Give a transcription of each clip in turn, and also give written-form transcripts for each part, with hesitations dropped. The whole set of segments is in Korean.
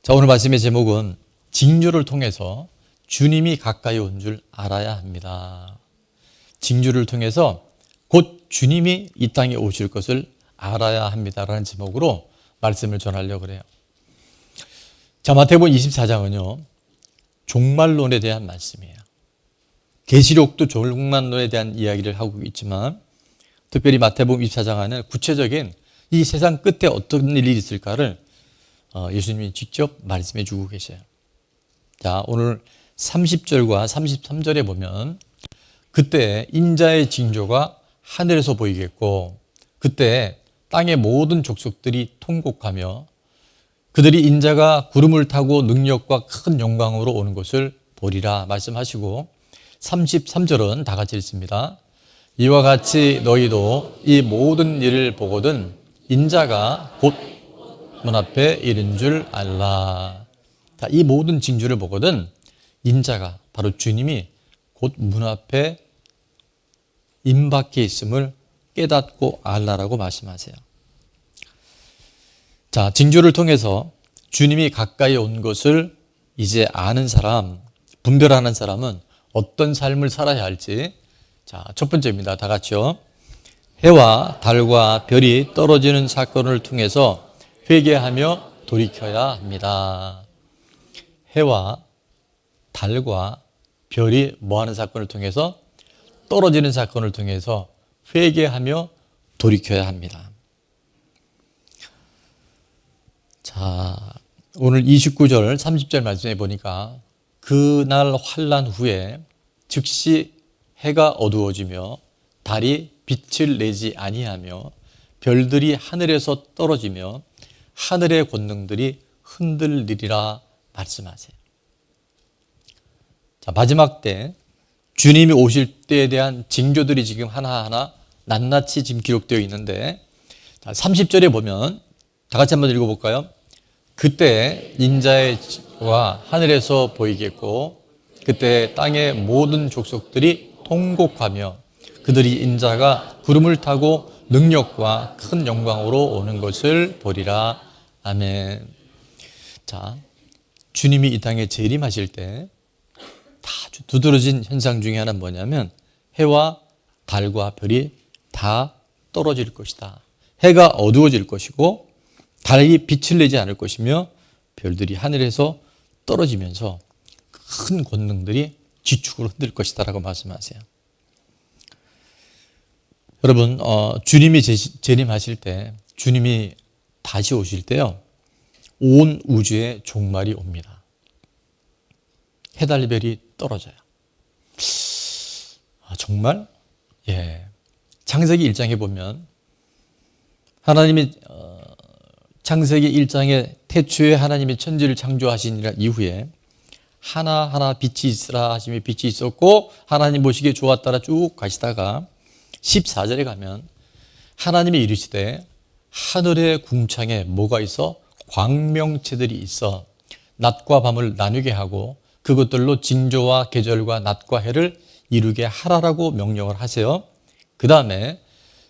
자, 오늘 말씀의 제목은 징조를 통해서 주님이 가까이 온 줄 알아야 합니다. 징조를 통해서 곧 주님이 이 땅에 오실 것을 알아야 합니다라는 제목으로 말씀을 전하려고 그래요. 자, 마태복음 24장은요 종말론에 대한 말씀이에요. 계시록도 종말론에 대한 이야기를 하고 있지만 특별히 마태복음 24장 안에는 구체적인 이 세상 끝에 어떤 일이 있을까를 예수님이 직접 말씀해 주고 계셔요. 자, 오늘 30절과 33절에 보면 그때 인자의 징조가 하늘에서 보이겠고 그때 땅의 모든 족속들이 통곡하며 그들이 인자가 구름을 타고 능력과 큰 영광으로 오는 것을 보리라 말씀하시고 33절은 다 같이 읽습니다. 이와 같이 너희도 이 모든 일을 보거든 인자가 곧 문 앞에 이른 줄 알라. 자, 이 모든 징조를 보거든 인자가 바로 주님이 곧 문 앞에 임박해 있음을 깨닫고 알라라고 말씀하세요. 자, 징조를 통해서 주님이 가까이 온 것을 이제 아는 사람, 분별하는 사람은 어떤 삶을 살아야 할지. 자, 첫 번째입니다. 다 같이요. 해와 달과 별이 떨어지는 사건을 통해서 회개하며 돌이켜야 합니다. 해와 달과 별이 뭐하는 사건을 통해서? 떨어지는 사건을 통해서 회개하며 돌이켜야 합니다. 자, 오늘 29절 30절 말씀해 보니까 그날 환난 후에 즉시 해가 어두워지며 달이 빛을 내지 아니하며 별들이 하늘에서 떨어지며 하늘의 권능들이 흔들리리라 말씀하세요. 자, 마지막 때 주님이 오실 때에 대한 징조들이 지금 하나하나 낱낱이 지금 기록되어 있는데, 자, 30절에 보면 다 같이 한번 읽어볼까요? 그때 인자의 징조가 하늘에서 보이겠고 그때 땅의 모든 족속들이 통곡하며 그들이 인자가 구름을 타고 능력과 큰 영광으로 오는 것을 보리라. 아멘. 자, 주님이 이 땅에 재림하실 때 아주 두드러진 현상 중에 하나는 뭐냐면 해와 달과 별이 다 떨어질 것이다. 해가 어두워질 것이고 달이 빛을 내지 않을 것이며 별들이 하늘에서 떨어지면서 큰 권능들이 지축으로 흔들 것이다 라고 말씀하세요. 여러분, 주님이 재림하실 때, 주님이 다시 오실 때요, 온 우주에 종말이 옵니다. 해달별이 떨어져요. 정말? 예. 창세기 1장에 보면 하나님이 창세기 1장에 태초에 하나님이 천지를 창조하신 이후에 하나하나 빛이 있으라 하시며 빛이 있었고 하나님 보시기에 좋았다라 쭉 가시다가 14절에 가면 하나님이 이르시되 하늘의 궁창에 뭐가 있어? 광명체들이 있어 낮과 밤을 나누게 하고 그것들로 징조와 계절과 낮과 해를 이루게 하라라고 명령을 하세요. 그 다음에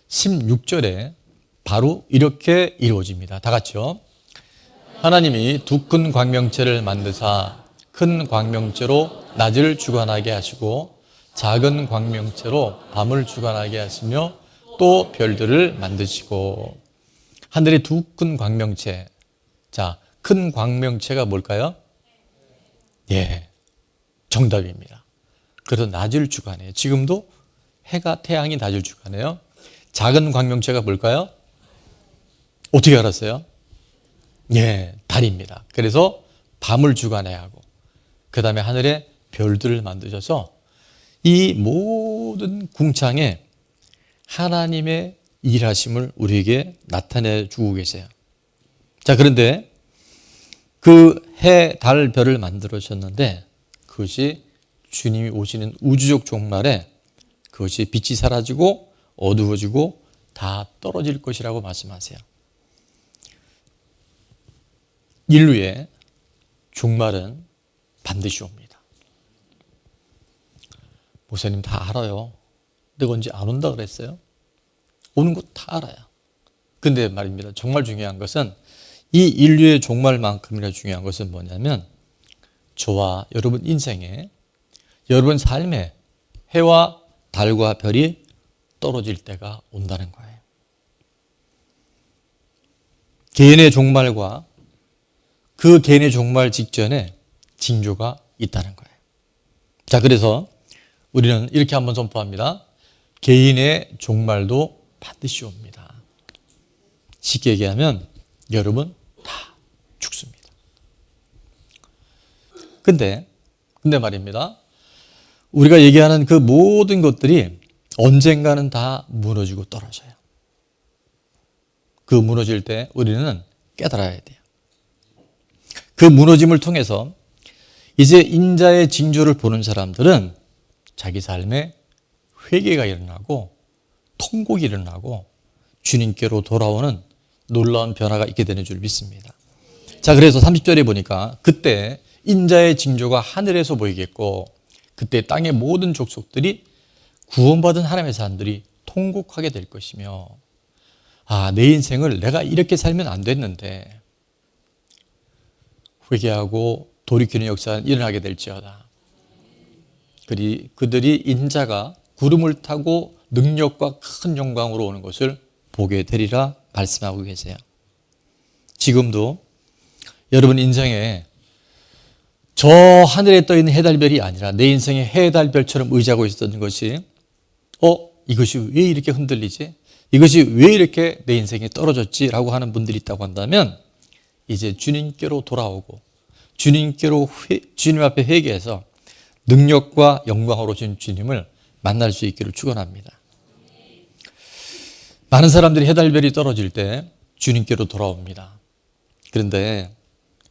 16절에 바로 이렇게 이루어집니다. 다 같이요. 하나님이 두 큰 광명체를 만드사 큰 광명체로 낮을 주관하게 하시고 작은 광명체로 밤을 주관하게 하시며 또 별들을 만드시고. 하늘의 두 큰 광명체. 자, 큰 광명체가 뭘까요? 예, 정답입니다. 그래서 낮을 주관해요. 지금도 해가 태양이 낮을 주관해요. 작은 광명체가 뭘까요? 어떻게 알았어요? 예, 달입니다. 그래서 밤을 주관해야 하고 그 다음에 하늘에 별들을 만드셔서 이 모든 궁창에 하나님의 일하심을 우리에게 나타내 주고 계세요. 자, 그런데 그 해, 달, 별을 만들어주셨는데 그것이 주님이 오시는 우주적 종말에 그것이 빛이 사라지고 어두워지고 다 떨어질 것이라고 말씀하세요. 인류의 종말은 반드시 옵니다. 목사님 다 알아요. 내가 언제 안 온다 그랬어요? 오는 거 다 알아요. 근데 말입니다. 정말 중요한 것은 이 인류의 종말만큼이나 중요한 것은 뭐냐면 저와 여러분 인생에, 여러분 삶에 해와 달과 별이 떨어질 때가 온다는 거예요. 개인의 종말과 그 개인의 종말 직전에 징조가 있다는 거예요. 자, 그래서 우리는 이렇게 한번 선포합니다. 개인의 종말도 반드시 옵니다. 쉽게 얘기하면 여러분 다 죽습니다. 근데 말입니다. 우리가 얘기하는 그 모든 것들이 언젠가는 다 무너지고 떨어져요. 그 무너질 때 우리는 깨달아야 돼요. 그 무너짐을 통해서 이제 인자의 징조를 보는 사람들은 자기 삶에 회개가 일어나고 통곡이 일어나고 주님께로 돌아오는 놀라운 변화가 있게 되는 줄 믿습니다. 자, 그래서 30절에 보니까 그때 인자의 징조가 하늘에서 보이겠고 그때 땅의 모든 족속들이 구원받은 하나님의 사람들이 통곡하게 될 것이며, 아, 내 인생을 내가 이렇게 살면 안 됐는데 회개하고 돌이키는 역사는 일어나게 될지어다. 그들이 인자가 구름을 타고 능력과 큰 영광으로 오는 것을 보게 되리라 말씀하고 계세요. 지금도 여러분 인생에 저 하늘에 떠있는 해달별이 아니라 내 인생에 해달별처럼 의지하고 있었던 것이 이것이 왜 이렇게 흔들리지? 이것이 왜 이렇게 내 인생에 떨어졌지? 라고 하는 분들이 있다고 한다면 이제 주님께로 돌아오고 주님 앞에 회개해서 능력과 영광으로 오신 주님을 만날 수 있기를 축원합니다. 많은 사람들이 해달별이 떨어질 때 주님께로 돌아옵니다. 그런데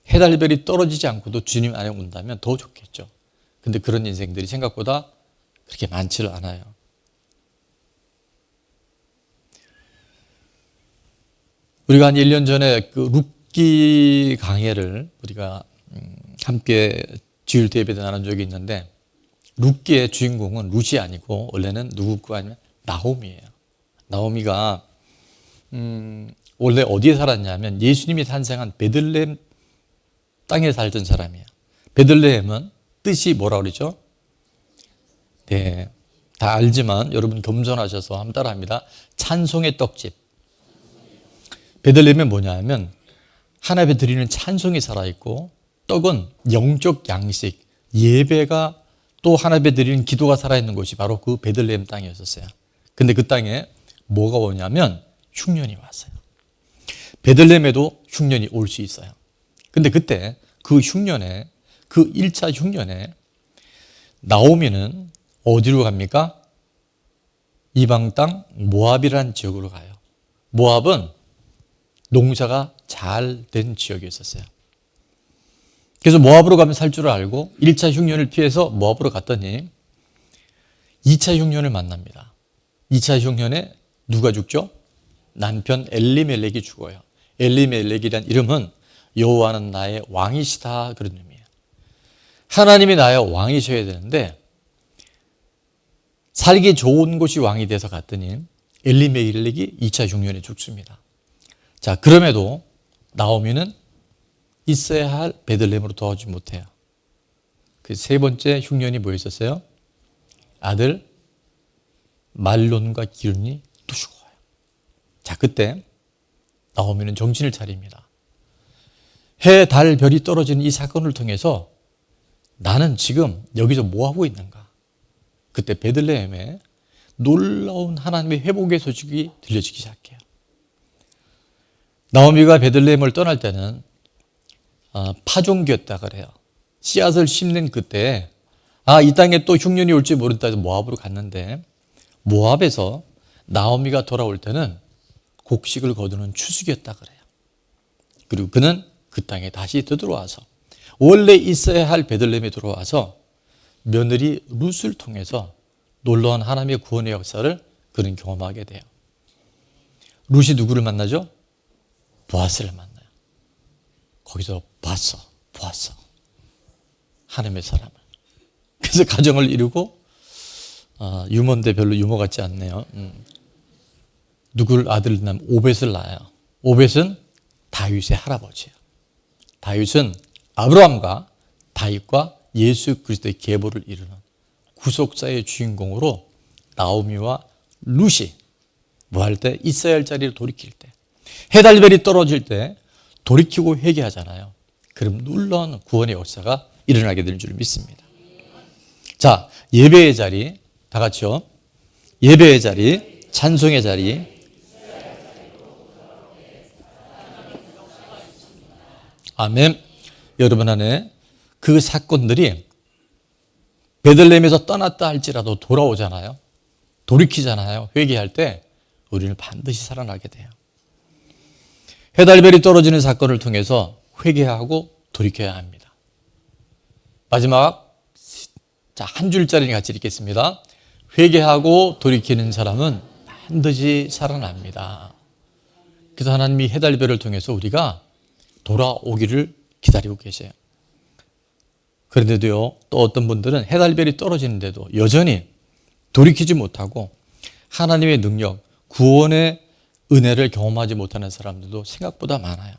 해달별이 떨어지지 않고도 주님 안에 온다면 더 좋겠죠. 근데 그런 인생들이 생각보다 그렇게 많지를 않아요. 우리가 한 1년 전에 그 룻기 강해를 우리가 함께 주일 예배 때 나눈 적이 있는데, 룻기의 주인공은 룻이 아니고 원래는 누구가 아니면 나오미예요. 나오미가 원래 어디에 살았냐면 예수님이 탄생한 베들레헴 땅에 살던 사람이에요. 베들레헴은 뜻이 뭐라 그러죠? 네, 다 알지만 여러분 겸손하셔서 한번 따라합니다. 찬송의 떡집. 베들레헴은 뭐냐면 하나님께 드리는 찬송이 살아있고 떡은 영적 양식, 예배가 또 하나님께 드리는 기도가 살아있는 곳이 바로 그 베들레헴 땅이었어요. 근데 그 땅에 뭐가 오냐면 흉년이 왔어요. 베들레헴에도 흉년이 올 수 있어요. 근데 그때 그 흉년에, 그 1차 흉년에 나오미는 어디로 갑니까? 이방 땅 모압이라는 지역으로 가요. 모압은 농사가 잘 된 지역이었어요. 그래서 모압으로 가면 살 줄 알고 1차 흉년을 피해서 모압으로 갔더니 2차 흉년을 만납니다. 2차 흉년에 누가 죽죠? 남편 엘리멜렉이 죽어요. 엘리멜렉이란 이름은 여호와는 나의 왕이시다, 그런 의미예요. 하나님이 나의 왕이셔야 되는데 살기 좋은 곳이 왕이 돼서 갔더니 엘리멜렉이 2차 흉년에 죽습니다. 자, 그럼에도 나오미는 있어야 할 베들레헴으로 돌아오지 못해요. 그 세 번째 흉년이 뭐였었어요? 아들 말론과 기른이 또 죽어요. 자, 그때 나오미는 정신을 차립니다. 해, 달, 별이 떨어지는 이 사건을 통해서 나는 지금 여기서 뭐 하고 있는가? 그때 베들레헴에 놀라운 하나님의 회복의 소식이 들려지기 시작해요. 나오미가 베들레헴을 떠날 때는 파종기였다 그래요. 씨앗을 심는 그때 이 땅에 또 흉년이 올지 모른다 해서 모압으로 갔는데, 모압에서 나오미가 돌아올 때는 곡식을 거두는 추수기였다 그래요. 그리고 그는 그 땅에 다시 되돌아와서 원래 있어야 할 베들레헴에 들어와서 며느리 룻을 통해서 놀라운 하나님의 구원의 역사를 그는 경험하게 돼요. 룻이 누구를 만나죠? 보아스를 만나요. 거기서 보았어. 하나님의 사람을. 그래서 가정을 이루고, 유머인데 별로 유머 같지 않네요. 누구를 아들을 낳으면 오벳을 낳아요. 오벳은 다윗의 할아버지예요. 다윗은 아브라함과 다윗과 예수 그리스도의 계보를 이루는 구속사의 주인공으로 나오미와 룻이 뭐 할 때 있어야 할 자리를 돌이킬 때, 해달별이 떨어질 때 돌이키고 회개하잖아요. 그럼 놀라운 구원의 역사가 일어나게 되는 줄 믿습니다. 자, 예배의 자리 다 같이요. 예배의 자리, 찬송의 자리. 아멘. 여러분 안에 그 사건들이 베들레헴에서 떠났다 할지라도 돌아오잖아요. 돌이키잖아요. 회개할 때 우리는 반드시 살아나게 돼요. 해달별이 떨어지는 사건을 통해서 회개하고 돌이켜야 합니다. 마지막 한 줄짜리 같이 읽겠습니다. 회개하고 돌이키는 사람은 반드시 살아납니다. 그래서 하나님이 해달별을 통해서 우리가 돌아오기를 기다리고 계세요. 그런데도요, 또 어떤 분들은 해달별이 떨어지는데도 여전히 돌이키지 못하고 하나님의 능력, 구원의 은혜를 경험하지 못하는 사람들도 생각보다 많아요.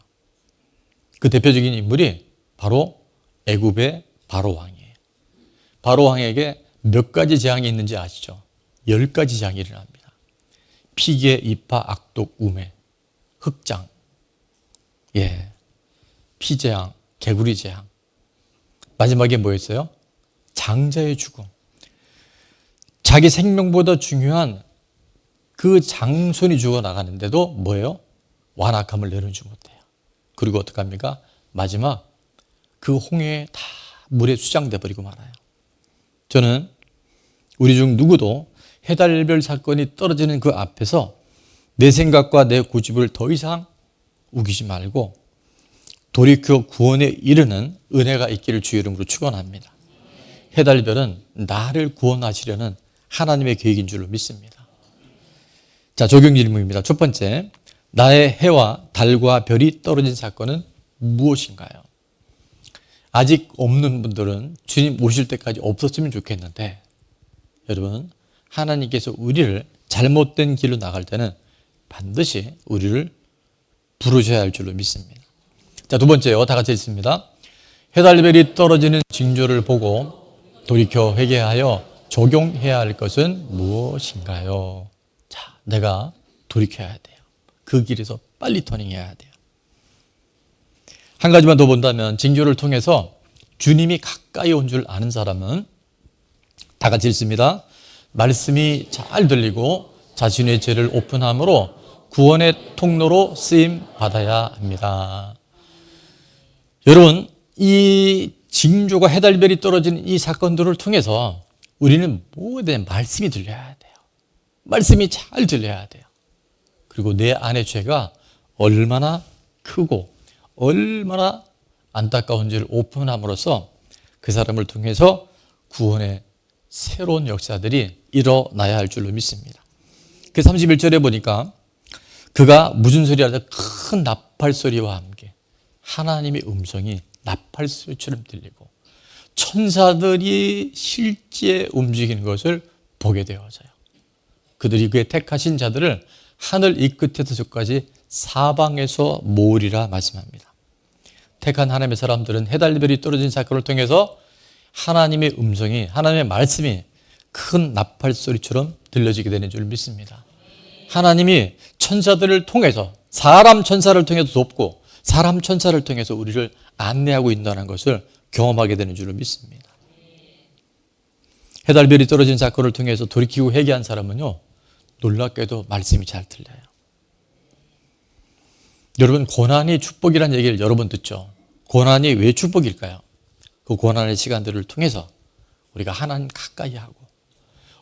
그 대표적인 인물이 바로 애굽의 바로 왕이에요. 바로 왕에게 몇 가지 재앙이 있는지 아시죠? 10가지 재앙이 일어납니다. 피계, 이파, 악독, 우매, 흑장, 피재앙, 개구리 재앙. 마지막에 뭐였어요? 장자의 죽음. 자기 생명보다 중요한 그 장손이 죽어나가는데도 뭐예요? 완악함을 내려주지 못해요. 그리고 어떡합니까? 마지막 그 홍해에 다 물에 수장돼 버리고 말아요. 저는 우리 중 누구도 해달별 사건이 떨어지는 그 앞에서 내 생각과 내 고집을 더 이상 우기지 말고 돌이켜 구원에 이르는 은혜가 있기를 주의 이름으로 축원합니다. 해달별은 나를 구원하시려는 하나님의 계획인 줄로 믿습니다. 자, 적용 질문입니다. 첫 번째, 나의 해와 달과 별이 떨어진 사건은 무엇인가요? 아직 없는 분들은 주님 오실 때까지 없었으면 좋겠는데, 여러분, 하나님께서 우리를 잘못된 길로 나갈 때는 반드시 우리를 부르셔야 할 줄로 믿습니다. 자, 두 번째요. 다 같이 읽습니다. 해달별이 떨어지는 징조를 보고 돌이켜 회개하여 적용해야 할 것은 무엇인가요? 자, 내가 돌이켜야 돼요. 그 길에서 빨리 터닝해야 돼요. 한 가지만 더 본다면 징조를 통해서 주님이 가까이 온 줄 아는 사람은 다 같이 읽습니다. 말씀이 잘 들리고 자신의 죄를 오픈함으로 구원의 통로로 쓰임 받아야 합니다. 여러분, 이 징조가 해달별이 떨어진 이 사건들을 통해서 우리는 모든 말씀이 들려야 돼요. 말씀이 잘 들려야 돼요. 그리고 내 안의 죄가 얼마나 크고 얼마나 안타까운지를 오픈함으로써 그 사람을 통해서 구원의 새로운 역사들이 일어나야 할 줄로 믿습니다. 그 31절에 보니까 그가 무슨 소리 하다 큰 나팔 소리와 함께 하나님의 음성이 나팔 소리처럼 들리고 천사들이 실제 움직이는 것을 보게 되어져요. 그들이 그의 택하신 자들을 하늘 이 끝에서 저까지 사방에서 모으리라 말씀합니다. 택한 하나님의 사람들은 해달별이 떨어진 사건을 통해서 하나님의 음성이, 하나님의 말씀이 큰 나팔 소리처럼 들려지게 되는 줄 믿습니다. 하나님이 천사들을 통해서, 사람 천사를 통해서 돕고 사람 천사를 통해서 우리를 안내하고 있다는 것을 경험하게 되는 줄로 믿습니다. 해달별이 떨어진 사건을 통해서 돌이키고 회개한 사람은요, 놀랍게도 말씀이 잘 들려요. 여러분, 고난이 축복이라는 얘기를 여러 번 듣죠. 고난이 왜 축복일까요? 그 고난의 시간들을 통해서 우리가 하나님 가까이 하고,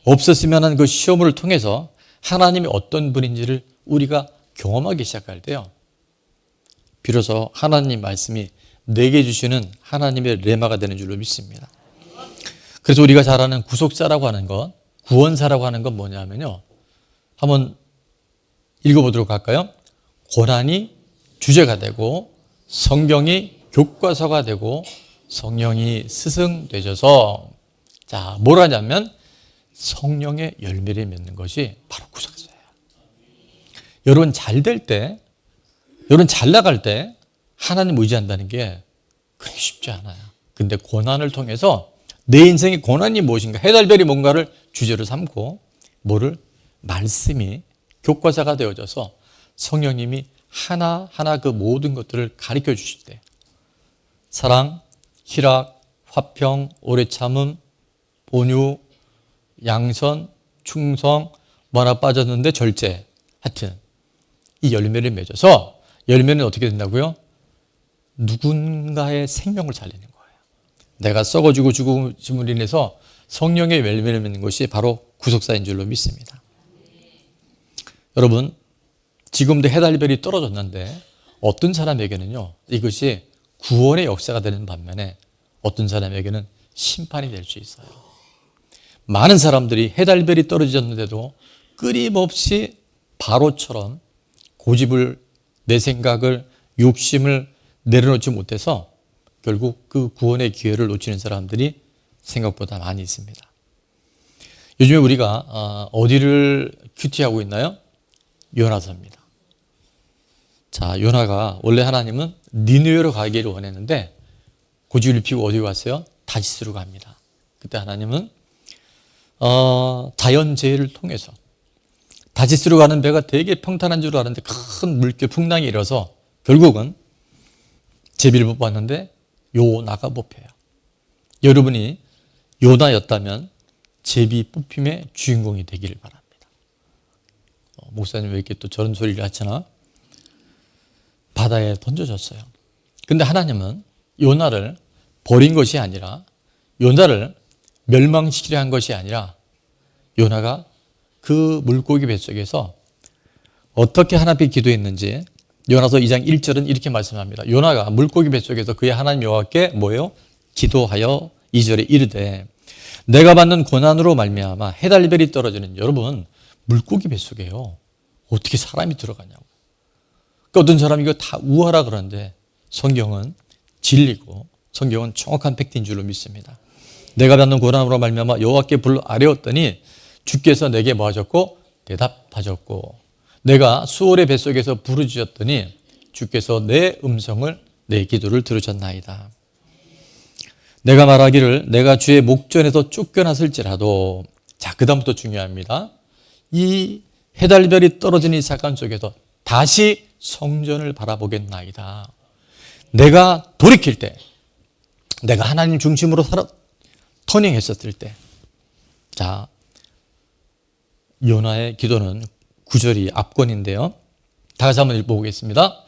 없었으면 하는 그 시험을 통해서 하나님이 어떤 분인지를 우리가 경험하기 시작할 때요, 비로소 하나님 말씀이 내게 주시는 하나님의 레마가 되는 줄로 믿습니다. 그래서 우리가 잘 아는 구속사라고 하는 것, 구원사라고 하는 건 뭐냐면요, 한번 읽어보도록 할까요? 고난이 주제가 되고 성경이 교과서가 되고 성령이 스승되셔서, 자, 뭘 하냐면 성령의 열매를 맺는 것이 바로 구속사예요. 여러분, 잘 될 때, 여러분 잘 나갈 때 하나님 의지한다는 게 그렇게 쉽지 않아요. 근데 고난을 통해서 내 인생의 고난이 무엇인가, 해달별이 뭔가를 주제로 삼고 뭐를 말씀이 교과서가 되어져서 성령님이 하나하나 그 모든 것들을 가르쳐 주실 때 사랑, 희락, 화평, 오래 참음, 온유, 양선, 충성, 뭐 하나 빠졌는데 절제, 하여튼 이 열매를 맺어서 열매는 어떻게 된다고요? 누군가의 생명을 살리는 거예요. 내가 썩어지고 죽음으로 인해서 성령의 열매를 맺는 것이 바로 구속사인 줄로 믿습니다. 여러분, 지금도 해달별이 떨어졌는데 어떤 사람에게는요, 이것이 구원의 역사가 되는 반면에 어떤 사람에게는 심판이 될 수 있어요. 많은 사람들이 해달별이 떨어졌는데도 끊임없이 바로처럼 고집을, 내 생각을, 욕심을 내려놓지 못해서 결국 그 구원의 기회를 놓치는 사람들이 생각보다 많이 있습니다. 요즘에 우리가 어디를 큐티하고 있나요? 요나서입니다. 자, 요나가 원래 하나님은 니느웨로 가기를 원했는데 고집을 피우고 어디 갔어요? 다시스로 갑니다. 그때 하나님은 자연재해를 통해서 다시스로 가는 배가 되게 평탄한 줄 알았는데 큰 물결 풍랑이 일어서 결국은 제비를 뽑았는데 요나가 뽑혀요. 여러분이 요나였다면 제비 뽑힘의 주인공이 되기를 바랍니다. 목사님 왜 이렇게 또 저런 소리를 하시나? 바다에 던져졌어요. 근데 하나님은 요나를 버린 것이 아니라, 요나를 멸망시키려 한 것이 아니라, 요나가 그 물고기 뱃속에서 어떻게 하나님께 기도했는지 요나서 2장 1절은 이렇게 말씀합니다. 요나가 물고기 뱃속에서 그의 하나님 여호와께 뭐예요? 기도하여 2절에 이르되 내가 받는 고난으로 말미암아 해달별이 떨어지는, 여러분 물고기 뱃속에요. 어떻게 사람이 들어가냐고. 그러니까 어떤 사람이 이거 다 우화라 그러는데 성경은 진리고 성경은 정확한 팩트인 줄로 믿습니다. 내가 받는 고난으로 말미암아 여호와께 불러 아뢰었더니 주께서 내게 뭐 하셨고? 대답하셨고, 내가 수월의 뱃속에서 부르짖었더니 주께서 내 음성을, 내 기도를 들으셨나이다. 내가 말하기를 내가 주의 목전에서 쫓겨났을지라도, 자, 그 다음부터 중요합니다. 이 해달별이 떨어진 이 사건 속에서 다시 성전을 바라보겠나이다. 내가 돌이킬 때, 내가 하나님 중심으로 터닝했었을 때, 자, 요나의 기도는 9절이 압권인데요. 다 같이 한번 읽어보겠습니다.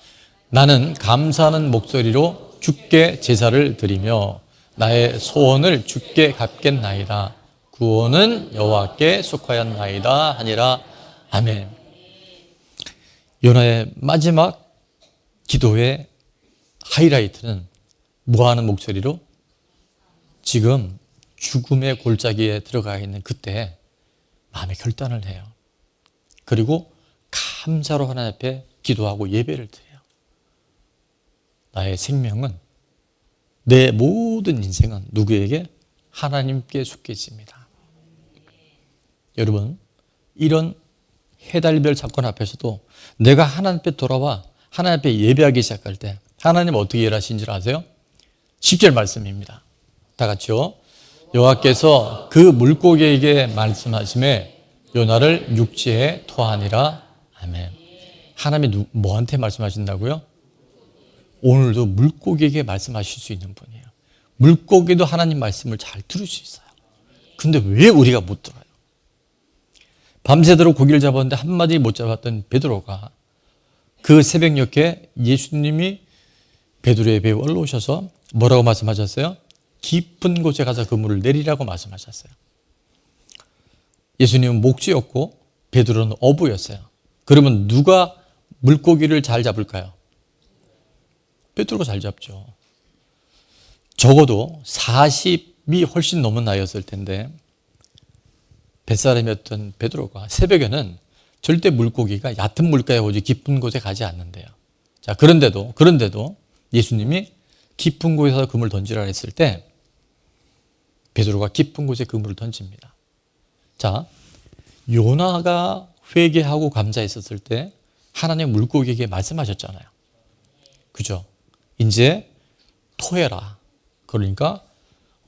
나는 감사하는 목소리로 주께 제사를 드리며 나의 소원을 주께 갚겠나이다. 구원은 여호와께 속하였나이다 하니라. 아멘. 요나의 마지막 기도의 하이라이트는 뭐하는 목소리로? 지금 죽음의 골짜기에 들어가 있는 그때 마음의 결단을 해요. 그리고 감사로 하나님 앞에 기도하고 예배를 드려요. 나의 생명은, 내 모든 인생은 누구에게? 하나님께 속해 있습니다. 여러분, 이런 해달별 사건 앞에서도 내가 하나님 앞에 돌아와 하나님 앞에 예배하기 시작할 때 하나님 어떻게 일하시는 줄 아세요? 10절 말씀입니다. 다 같이요. 여호와께서 그 물고기에게 말씀하심에 요나를 육지에 토하니라. 아멘. 하나님이 뭐한테 말씀하신다고요? 오늘도 물고기에게 말씀하실 수 있는 분이에요. 물고기도 하나님 말씀을 잘 들을 수 있어요. 근데 왜 우리가 못 들어요? 밤새도록 고기를 잡았는데 한마디 못 잡았던 베드로가 그 새벽녘에 예수님이 베드로의 배에 올라오셔서 뭐라고 말씀하셨어요? 깊은 곳에 가서 그물을 내리라고 말씀하셨어요. 예수님은 목수였고 베드로는 어부였어요. 그러면 누가 물고기를 잘 잡을까요? 베드로가 잘 잡죠. 적어도 40이 훨씬 넘은 나이였을 텐데 뱃사람이었던 베드로가 새벽에는 절대 물고기가 얕은 물가에 오지 깊은 곳에 가지 않는데요. 자, 그런데도 예수님이 깊은 곳에서 그물을 던지라 했을 때 베드로가 깊은 곳에 그물을 던집니다. 자, 요나가 회개하고 감사했었을 때 하나님 물고기에게 말씀하셨잖아요. 그죠? 이제 토해라. 그러니까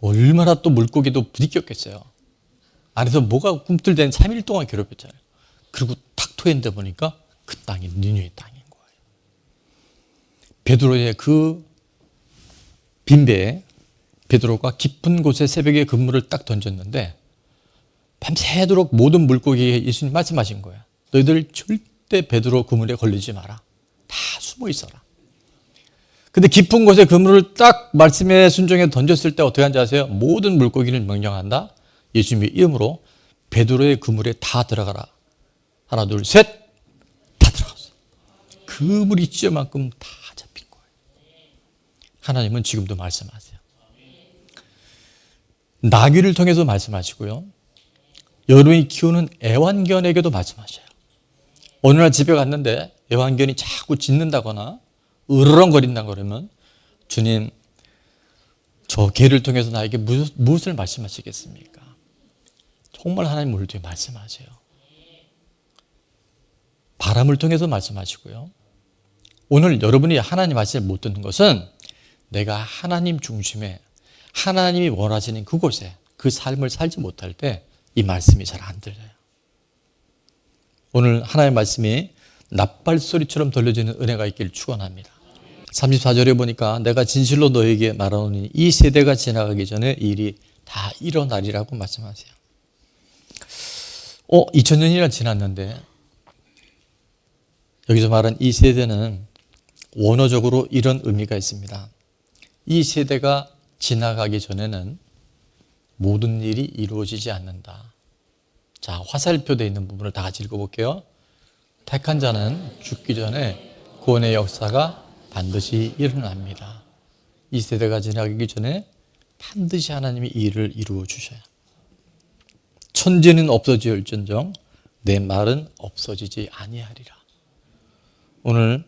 얼마나 또 물고기도 부딪혔겠어요. 안에서 뭐가 꿈틀대는 3일 동안 괴롭혔잖아요. 그리고 탁 토했는데 보니까 그 땅이 니누의 땅인 거예요. 베드로의 그 빈배에 베드로가 깊은 곳에 새벽에 그물을 딱 던졌는데 밤새도록 모든 물고기에 예수님 말씀하신 거예요. 너희들 절대 베드로 그물에 걸리지 마라. 다 숨어 있어라. 근데 깊은 곳에 그물을 딱 말씀에 순종해 던졌을 때 어떻게 하는지 아세요? 모든 물고기를 명령한다. 예수님의 이름으로 베드로의 그물에 다 들어가라. 하나, 둘, 셋. 다 들어갔어. 그물이 찢어만큼 다 잡힌 거예요. 하나님은 지금도 말씀하세요. 나귀를 통해서 말씀하시고요. 여러분이 키우는 애완견에게도 말씀하셔요. 어느 날 집에 갔는데 애완견이 자꾸 짖는다거나 으르렁거린다 그러면 주님, 저 개를 통해서 나에게 무엇을 말씀하시겠습니까? 정말 하나님 우리를 통해 말씀하세요. 바람을 통해서 말씀하시고요. 오늘 여러분이 하나님 말씀을 못 듣는 것은 내가 하나님 중심에 하나님이 원하시는 그곳에 그 삶을 살지 못할 때 이 말씀이 잘 안 들려요. 오늘 하나님의 말씀이 납발소리처럼 들려지는 은혜가 있기를 축원합니다. 34절에 보니까 내가 진실로 너에게 말하노니 이 세대가 지나가기 전에 이 일이 다 일어나리라고 말씀하세요. 2000년이나 지났는데 여기서 말한 이 세대는 원어적으로 이런 의미가 있습니다. 이 세대가 지나가기 전에는 모든 일이 이루어지지 않는다. 자, 화살표되어 있는 부분을 다 같이 읽어볼게요. 택한 자는 죽기 전에 구원의 역사가 반드시 일어납니다. 이 세대가 지나가기 전에 반드시 하나님이 이 일을 이루어 주셔요. 천지는 없어질전정 내 말은 없어지지 아니하리라. 오늘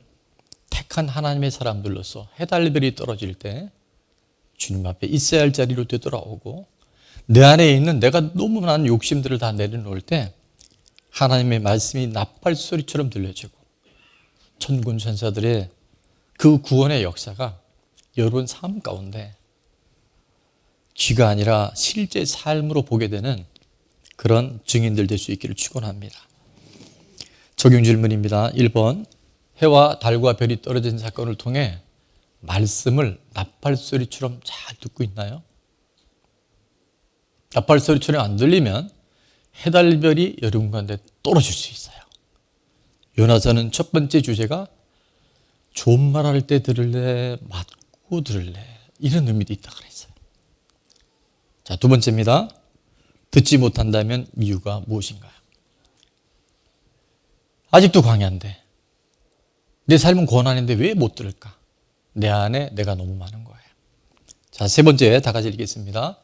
택한 하나님의 사람들로서 해달별이 떨어질 때 주님 앞에 있어야 할 자리로 되돌아오고 내 안에 있는 내가 너무 많은 욕심들을 다 내려놓을 때 하나님의 말씀이 납발소리처럼 들려지고 천군 천사들의 그 구원의 역사가 여러분 삶 가운데 귀가 아니라 실제 삶으로 보게 되는 그런 증인들 될 수 있기를 축원합니다. 적용 질문입니다. 1번, 해와 달과 별이 떨어진 사건을 통해 말씀을 납발소리처럼 잘 듣고 있나요? 납발소리처럼 안 들리면 해달별이 여러분 가운데 떨어질 수 있어요. 요나서는 첫 번째 주제가 좋은 말 할 때 들을래, 맞고 들을래, 이런 의미도 있다고 그랬어요. 자, 두 번째입니다. 듣지 못한다면 이유가 무엇인가요? 아직도 광야인데 내 삶은 고난인데 왜 못 들을까? 내 안에 내가 너무 많은 거예요. 자, 세 번째 다 같이 읽겠습니다.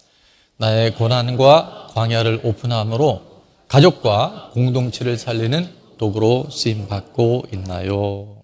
나의 고난과 광야를 오픈함으로 가족과 공동체를 살리는 도구로 쓰임받고 있나요?